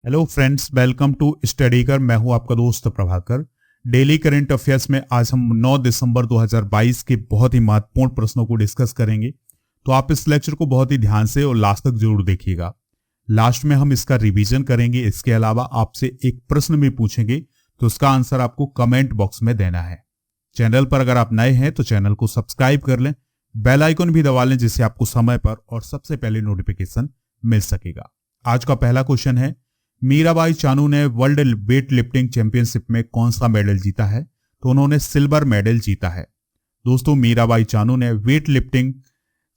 Hello friends, welcome to study कर। मैं हूं आपका दोस्त प्रभाकर। डेली करंट अफेयर्स में आज हम 9 दिसंबर 2022 के बहुत ही महत्वपूर्ण प्रश्नों को डिस्कस करेंगे। तो आप इस लेक्चर को बहुत ही ध्यान से और लास्ट तक जरूर देखिएगा। लास्ट में हम इसका रिवीजन करेंगे। इसके अलावा आपसे एक प्रश्न भी पूछेंगे, तो उसका आंसर आपको कमेंट बॉक्स में देना है। चैनल पर अगर आप नए हैं तो चैनल को सब्सक्राइब कर लें, बेल आइकन भी दबा लें, जिससे आपको समय पर और सबसे पहले नोटिफिकेशन मिल सकेगा। आज का पहला क्वेश्चन है, मीराबाई चानू ने वर्ल्ड वेट लिफ्टिंग चैंपियनशिप में कौन सा मेडल जीता है? तो उन्होंने सिल्वर मेडल जीता है। दोस्तों, मीराबाई चानू ने वेट लिफ्टिंग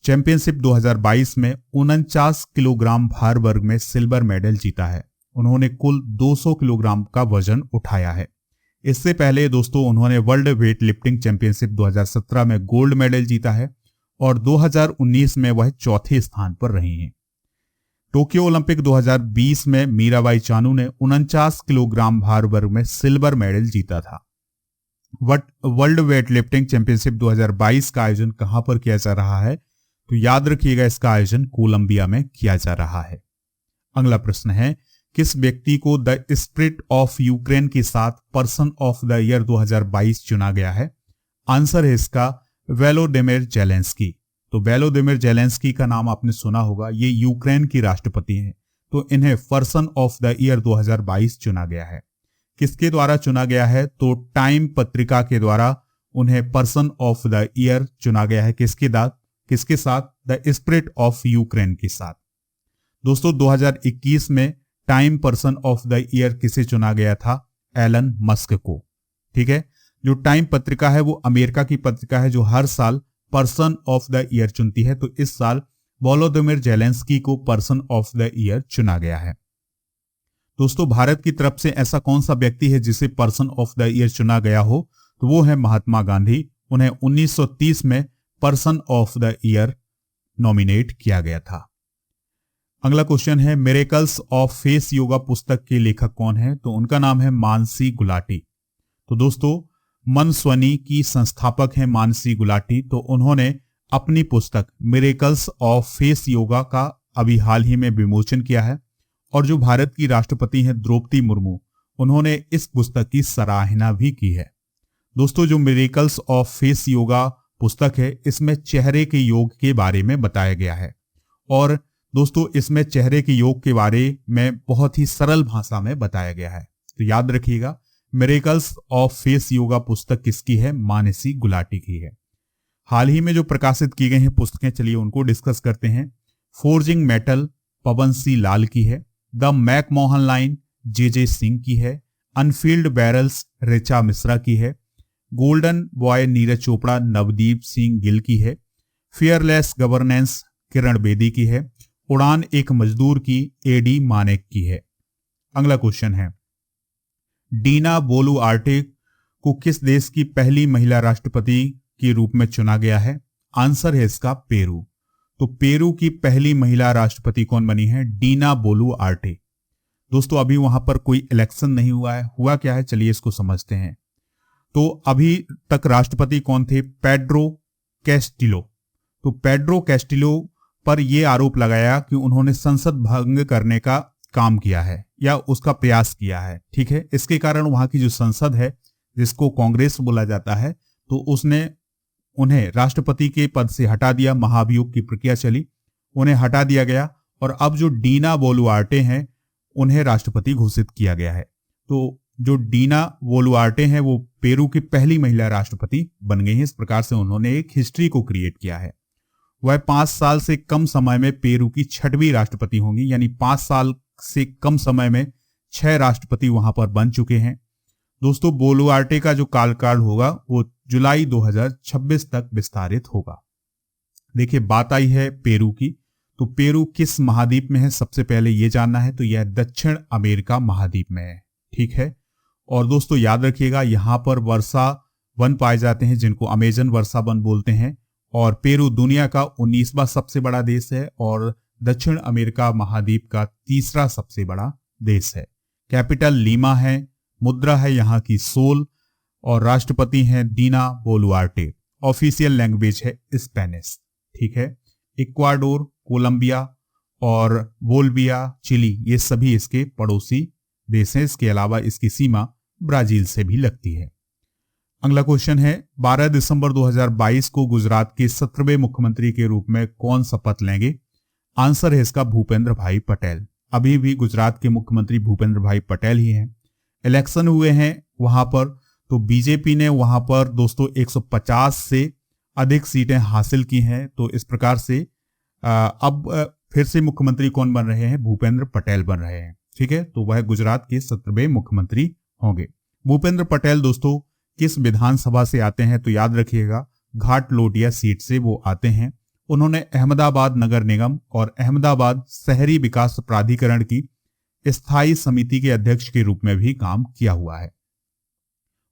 चैंपियनशिप 2022 में 49 किलोग्राम भार वर्ग में सिल्वर मेडल जीता है। उन्होंने कुल 200 किलोग्राम का वजन उठाया है। इससे पहले दोस्तों उन्होंने वर्ल्ड वेट लिफ्टिंग चैंपियनशिप 2017 में गोल्ड मेडल जीता है और 2019 में वह चौथे स्थान पर रही हैं। टोक्यो ओलंपिक 2020 में मीराबाई चानू ने 49 किलोग्राम भार वर्ग में सिल्वर मेडल जीता था। वर्ल्ड वेट लिफ्टिंग चैंपियनशिप 2022 का आयोजन कहां पर किया जा रहा है? तो याद रखिएगा, इसका आयोजन कोलंबिया में किया जा रहा है। अगला प्रश्न है, किस व्यक्ति को द स्पिरिट ऑफ यूक्रेन के साथ पर्सन ऑफ द ईयर 2022 चुना गया है? आंसर है इसका वोलोदिमीर जेलेंस्की। तो वोलोदिमीर जेलेंस्की का नाम आपने सुना होगा, ये यूक्रेन की राष्ट्रपति हैं। तो इन्हें पर्सन ऑफ द ईयर 2022 चुना गया है। किसके द्वारा चुना गया है? तो टाइम पत्रिका के द्वारा उन्हें पर्सन ऑफ द ईयर चुना गया है। किसके साथ? द स्पिरिट ऑफ यूक्रेन के साथ। दोस्तों, 2021 में time person of the year किसे चुना गया था? एलन मस्क को। ठीक है, जो टाइम पत्रिका है वो अमेरिका की पत्रिका है जो हर साल पर्सन ऑफ द ईयर चुनती है। तो इस साल वोलोदिमीर जेलेंस्की को पर्सन ऑफ द ईयर चुना गया है। दोस्तों, भारत की तरफ से ऐसा कौन सा व्यक्ति है जिसे पर्सन ऑफ द ईयर चुना गया हो? तो वो है महात्मा गांधी। उन्हें 1930 में person of the year nominate किया गया था। अगला क्वेश्चन है, मिरेकल्स ऑफ फेस योगा पुस्तक के लेखक कौन है? तो उनका नाम है मानसी गुलाटी। तो दोस्तों, मनस्विनी की संस्थापक हैं मानसी गुलाटी। तो उन्होंने अपनी पुस्तक मिरेकल्स ऑफ फेस योगा का अभी हाल ही में विमोचन किया है। और जो भारत की राष्ट्रपति हैं द्रौपदी मुर्मू, उन्होंने इस पुस्तक की सराहना भी की है। दोस्तों, जो मिरेकल्स ऑफ फेस योगा पुस्तक है, इसमें चेहरे के योग के बारे में बताया गया है। और दोस्तों, इसमें चेहरे के योग के बारे में बहुत ही सरल भाषा में बताया गया है। तो याद रखिएगा, मिरेकल्स ऑफ फेस योगा पुस्तक किसकी है? मानसी गुलाटी की है। हाल ही में जो प्रकाशित की गई हैं पुस्तकें, चलिए उनको डिस्कस करते हैं। फोर्जिंग मेटल पवन सी लाल की है। द मैकमोहन लाइन जे सिंह की है। अनफील्ड बैरल्स ऋचा मिश्रा की है। गोल्डन बॉय नीरज चोपड़ा नवदीप सिंह गिल की है। फियरलेस गवर्नेंस किरण बेदी की है। उड़ान एक मजदूर की एडी मानेक की है। अगला क्वेश्चन है, डीना बोलुआर्टे को किस देश की पहली महिला राष्ट्रपति के रूप में चुना गया है? आंसर है इसका पेरू। तो पेरू की पहली महिला राष्ट्रपति कौन बनी है? डीना बोलुआर्टे। दोस्तों, अभी वहां पर कोई इलेक्शन नहीं हुआ है। हुआ क्या है, चलिए इसको समझते हैं। तो अभी तक राष्ट्रपति कौन थे? Pedro Castillo. तो पेड्रो कैस्टिलो पर यह आरोप लगाया कि उन्होंने संसद भंग करने का काम किया है या उसका प्रयास किया है। ठीक है, इसके कारण वहां की जो संसद है, जिसको कांग्रेस बोला जाता है, तो उसने उन्हें राष्ट्रपति के पद से हटा दिया। महाभियोग की प्रक्रिया चली, उन्हें हटा दिया गया और अब जो डीना बोलुआर्टे हैं उन्हें राष्ट्रपति घोषित किया गया है। तो जो डीना बोलुआर्टे हैं वो पेरू की पहली महिला राष्ट्रपति बन गई हैं। इस प्रकार से उन्होंने एक हिस्ट्री को क्रिएट किया है। वह 5 साल से कम समय में पेरू की 6वीं राष्ट्रपति होंगी, यानी 5 साल से कम समय में 6 राष्ट्रपति वहां पर बन चुके हैं। दोस्तों, बोलुआर्टे का जो कार्यकाल होगा वो जुलाई 2026 तक विस्तारित होगा। देखिए, बात आई है पेरू की। तो पेरू किस महाद्वीप में है? सबसे पहले यह जानना है। तो यह दक्षिण अमेरिका महाद्वीप में है। ठीक है, और दोस्तों याद रखिएगा, यहां पर वर्षा वन पाए जाते हैं जिनको अमेजन वर्षा वन बोलते हैं। और पेरू दुनिया का 19वां सबसे बड़ा देश है और दक्षिण अमेरिका महाद्वीप का 3रा सबसे बड़ा देश है। कैपिटल लीमा है, मुद्रा है यहाँ की सोल और राष्ट्रपति हैं डीना बोलुआर्टे। ऑफिशियल लैंग्वेज है स्पेनिश। ठीक है, इक्वाडोर, कोलंबिया और बोल्विया, चिली, ये सभी इसके पड़ोसी देश हैं। इसके अलावा इसकी सीमा ब्राजील से भी लगती है। अगला क्वेश्चन है 12 दिसंबर 2022 को गुजरात के 17वें मुख्यमंत्री के रूप में कौन शपथ लेंगे? आंसर है इसका भूपेंद्र भाई पटेल। अभी भी गुजरात के मुख्यमंत्री भूपेंद्र भाई पटेल ही हैं। इलेक्शन हुए हैं वहां पर, तो बीजेपी ने वहां पर दोस्तों 150 से अधिक सीटें हासिल की हैं। तो इस प्रकार से अब फिर से मुख्यमंत्री कौन बन रहे हैं? भूपेंद्र पटेल बन रहे हैं। ठीक है, तो वह गुजरात के 17वें मुख्यमंत्री होंगे। भूपेंद्र पटेल दोस्तों किस विधानसभा से आते हैं? तो याद रखिएगा घाटलोटिया सीट से वो आते हैं। उन्होंने अहमदाबाद नगर निगम और अहमदाबाद शहरी विकास प्राधिकरण की स्थायी समिति के अध्यक्ष के रूप में भी काम किया हुआ है।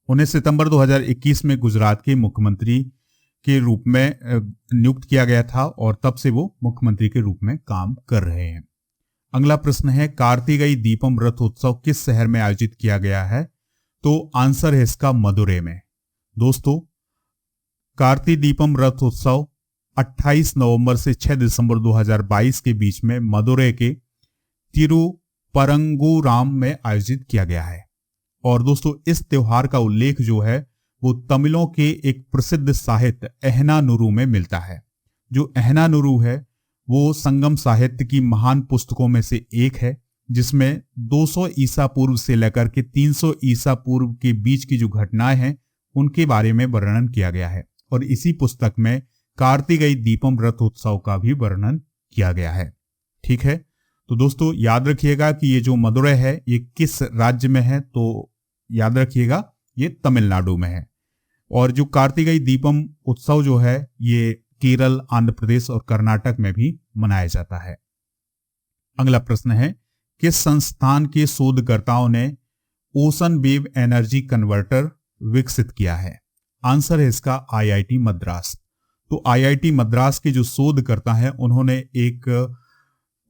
उन्हें सितंबर 2021 में गुजरात के मुख्यमंत्री के रूप में नियुक्त किया गया था और तब से वो मुख्यमंत्री के रूप में काम कर रहे हैं। अगला प्रश्न है कार्तिकेय दीपम रथ उत्सव किस शहर में आयोजित किया गया है? तो आंसर है इसका मदुरै में। दोस्तों कार्तिक दीपम रथ उत्सव 28 नवंबर से 6 दिसंबर 2022 के बीच में मदुरै के तिरुपरंगुराम में आयोजित किया गया है। और दोस्तों इस त्योहार का उल्लेख जो है वो तमिलों के एक प्रसिद्ध साहित्य अहनानुरू में मिलता है। जो अहनानुरू है वो संगम साहित्य की महान पुस्तकों में से एक है, जिसमें 200 ईसा पूर्व से लेकर के 300 ईसा पूर्व के बीच की जो घटनाएं हैं उनके बारे में वर्णन किया गया है। और इसी पुस्तक में कार्तिकेय दीपम रथ उत्सव का भी वर्णन किया गया है। ठीक है, तो दोस्तों याद रखिएगा कि ये जो मदुरै है ये किस राज्य में है? तो याद रखिएगा ये तमिलनाडु में है। और जो कार्तिकेय दीपम उत्सव जो है ये केरल, आंध्र प्रदेश और कर्नाटक में भी मनाया जाता है। अगला प्रश्न है किस संस्थान के शोधकर्ताओं ने ओशन वेव एनर्जी कन्वर्टर विकसित किया है? आंसर है इसका आईआईटी मद्रास। तो आईआईटी मद्रास के जो शोधकर्ता हैं उन्होंने एक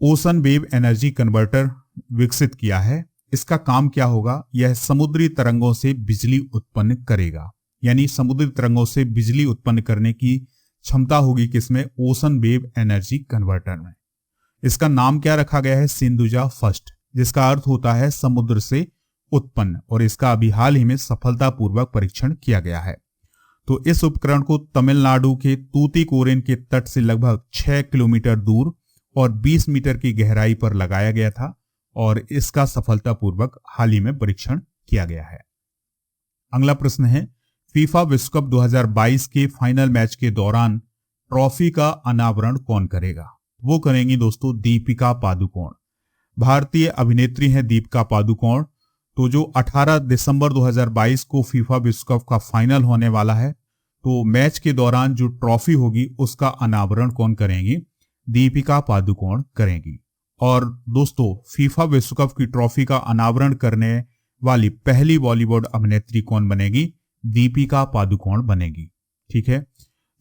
ओशन वेव एनर्जी कन्वर्टर विकसित किया है। इसका काम क्या होगा? यह समुद्री तरंगों से बिजली उत्पन्न करेगा, यानी समुद्री तरंगों से बिजली उत्पन्न करने की क्षमता होगी किसमें? ओशन वेव एनर्जी कन्वर्टर में। इसका नाम क्या रखा गया है? सिंधुजा फर्स्ट, जिसका अर्थ होता है समुद्र से उत्पन्न। और इसका अभी हाल ही में सफलतापूर्वक परीक्षण किया गया है। तो इस उपकरण को तमिलनाडु के तूतीकोरिन के तट से लगभग 6 किलोमीटर दूर और 20 मीटर की गहराई पर लगाया गया था और इसका सफलतापूर्वक हाल ही में परीक्षण किया गया है। अगला प्रश्न है फीफा विश्व कप 2022 के फाइनल मैच के दौरान ट्रॉफी का अनावरण कौन करेगा? वो करेंगी दोस्तों दीपिका पादुकोण। भारतीय अभिनेत्री हैं दीपिका पादुकोण। तो जो 18 दिसंबर 2022 को फीफा विश्व कप का फाइनल होने वाला है, तो मैच के दौरान जो ट्रॉफी होगी उसका अनावरण कौन करेंगी? दीपिका पादुकोण करेंगी। और दोस्तों फीफा विश्व कप की ट्रॉफी का अनावरण करने वाली पहली बॉलीवुड अभिनेत्री कौन बनेगी? दीपिका पादुकोण बनेगी। ठीक है,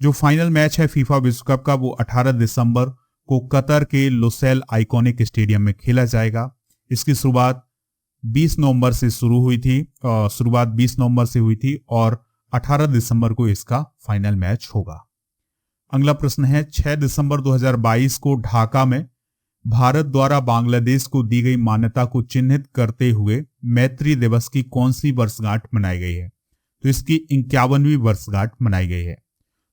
जो फाइनल मैच है फीफा विश्व कप का वो 18 दिसंबर को कतर के लुसेल आइकॉनिक स्टेडियम में खेला जाएगा। इसकी शुरुआत 20 नवंबर से हुई थी और 18 दिसंबर को इसका फाइनल मैच होगा। अगला प्रश्न है 6 दिसंबर 2022 को ढाका में भारत द्वारा बांग्लादेश को दी गई मान्यता को चिन्हित करते हुए मैत्री दिवस की कौन सी वर्षगांठ मनाई गई है? तो इसकी 51वीं वर्षगांठ मनाई गई है।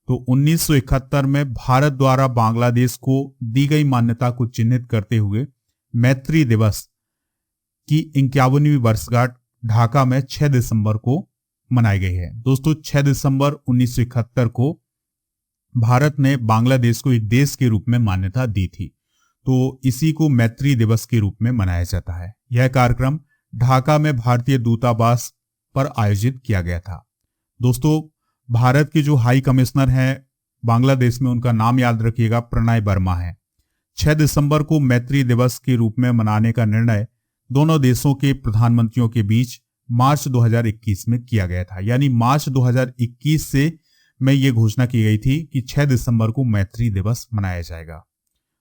तो 1971 में भारत द्वारा बांग्लादेश को दी गई मान्यता को चिन्हित करते हुए मैत्री दिवस की 51वीं वर्षगांठ ढाका में 6 दिसंबर को मनाई गई है। दोस्तों 6 दिसंबर 1971 को भारत ने बांग्लादेश को एक देश के रूप में मान्यता दी थी, तो इसी को मैत्री दिवस के रूप में मनाया जाता है। यह कार्यक्रम ढाका में भारतीय दूतावास पर आयोजित किया गया था। दोस्तों भारत के जो हाई कमिश्नर हैं बांग्लादेश में, उनका नाम याद रखिएगा, प्रणय वर्मा है। 6 दिसंबर को मैत्री दिवस के रूप में मनाने का निर्णय दोनों देशों के प्रधानमंत्रियों के बीच मार्च 2021 में किया गया था। यानी मार्च 2021 से में यह घोषणा की गई थी कि 6 दिसंबर को मैत्री दिवस मनाया जाएगा।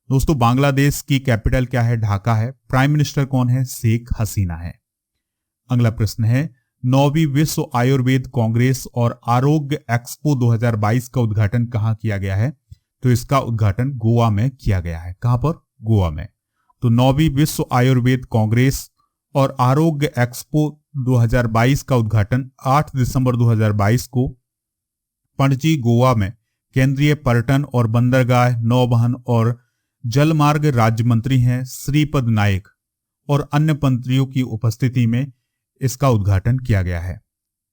दोस्तों बांग्लादेश की कैपिटल क्या है? ढाका है। प्राइम मिनिस्टर कौन है? शेख हसीना है। अगला प्रश्न है 9वीं विश्व आयुर्वेद कांग्रेस और आरोग्य एक्सपो 2022 का उद्घाटन कहां किया गया है? तो इसका उद्घाटन गोवा में किया गया है। कहां पर? गोवा में। तो 9वीं विश्व आयुर्वेद कांग्रेस और आरोग्य एक्सपो 2022 का उद्घाटन 8 दिसंबर 2022 को पणजी गोवा में केंद्रीय पर्यटन और बंदरगाह, नौवहन और जलमार्ग राज्य मंत्री हैं श्रीपद नायक और अन्य मंत्रियों की उपस्थिति में इसका उद्घाटन किया गया है।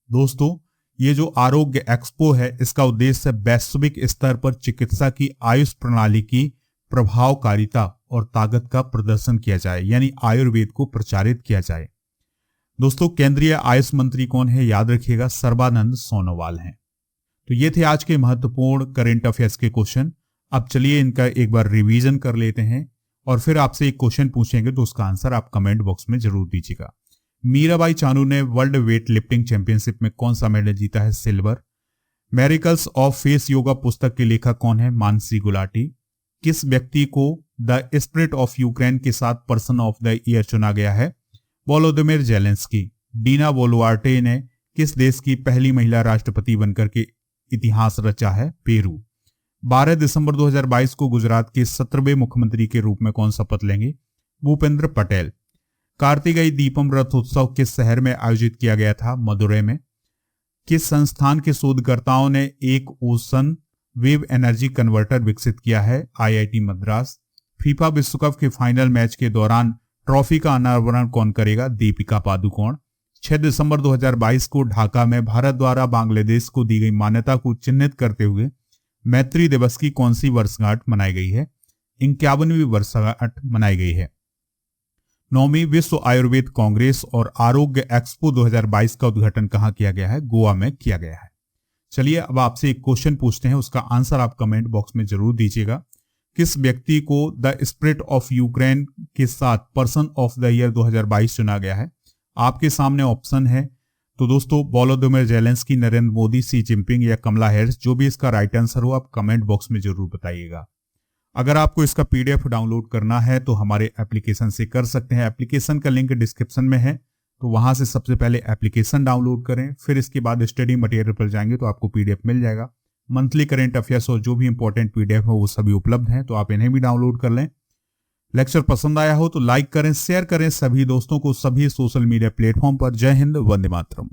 दोस्तों, ये जो आरोग्य एक्सपो है, इसका उद्देश्य वैश्विक स्तर पर चिकित्सा की आयुष प्रणाली की प्रभावकारिता और ताकत का प्रदर्शन किया जाए, यानी आयुर्वेद को प्रचारित किया जाए। दोस्तों, केंद्रीय आयुष मंत्री कौन है? याद रखिएगा, सर्बानंद सोनोवाल हैं। तो ये थे आज के महत्वपूर्ण करंट अफेयर्स के क्वेश्चन। अब चलिए इनका एक बार रिवीजन कर लेते हैं और फिर आपसे एक क्वेश्चन पूछेंगे, तो उसका आंसर आप कमेंट बॉक्स में जरूर दीजिएगा। मीराबाई चानू ने वर्ल्ड वेट लिफ्टिंग चैंपियनशिप में कौन सा मेडल जीता है? Silver. Miracles of face yoga पुस्तक के लेखक कौन है? मानसी गुलाटी। किस व्यक्ति को द स्पिरिट ऑफ यूक्रेन के साथ पर्सन ऑफ द ईयर चुना गया है? Volodymyr Zelensky. डीना बोलुआर्टे ने किस देश की पहली महिला राष्ट्रपति बनकर के इतिहास रचा है? पेरू। 12 दिसंबर 2022 को गुजरात के 17वें मुख्यमंत्री के रूप में कौन शपथ लेंगे? भूपेंद्र पटेल। कार्तिकेय दीपम रथोत्सव किस शहर में आयोजित किया गया था? मदुरै में। किस संस्थान के शोधकर्ताओं ने एक ओशन वेव एनर्जी कन्वर्टर विकसित किया है? आईआईटी मद्रास। फीफा विश्व कप के फाइनल मैच के दौरान ट्रॉफी का अनावरण कौन करेगा? दीपिका पादुकोण। 6 दिसंबर 2022 को ढाका में भारत द्वारा बांग्लादेश को दी गई मान्यता को चिन्हित करते हुए मैत्री दिवस की कौन सी वर्षगांठ मनाई गई है? 51वीं वर्षगांठ मनाई गई है। 9वीं विश्व आयुर्वेद कांग्रेस और आरोग्य एक्सपो 2022 का उद्घाटन कहाँ किया गया है? गोवा में किया गया है। चलिए अब आपसे एक क्वेश्चन पूछते हैं, उसका आंसर आप कमेंट बॉक्स में जरूर दीजिएगा। किस व्यक्ति को द स्पिरिट ऑफ यूक्रेन के साथ पर्सन ऑफ द ईयर 2022 चुना गया है? आपके सामने ऑप्शन है। तो दोस्तों, वोलोदिमिर जेलेंस्की, नरेंद्र मोदी, सी जिनपिंग या कमला हैरिस, जो भी इसका राइट आंसर हो आप कमेंट बॉक्स में जरूर बताइएगा। अगर आपको इसका पीडीएफ डाउनलोड करना है तो हमारे एप्लीकेशन से कर सकते हैं। एप्लीकेशन का लिंक डिस्क्रिप्शन में है, तो वहां से सबसे पहले एप्लीकेशन डाउनलोड करें, फिर इसके बाद स्टडी मटेरियल पर जाएंगे तो आपको पीडीएफ मिल जाएगा। मंथली करंट अफेयर्स और जो भी इंपॉर्टेंट पीडीएफ है वो सभी उपलब्ध हैं, तो आप इन्हें भी डाउनलोड कर लें। लेक्चर पसंद आया हो तो लाइक करें, शेयर करें सभी दोस्तों को, सभी सोशल मीडिया प्लेटफॉर्म पर। जय हिंद, वंदे मातरम।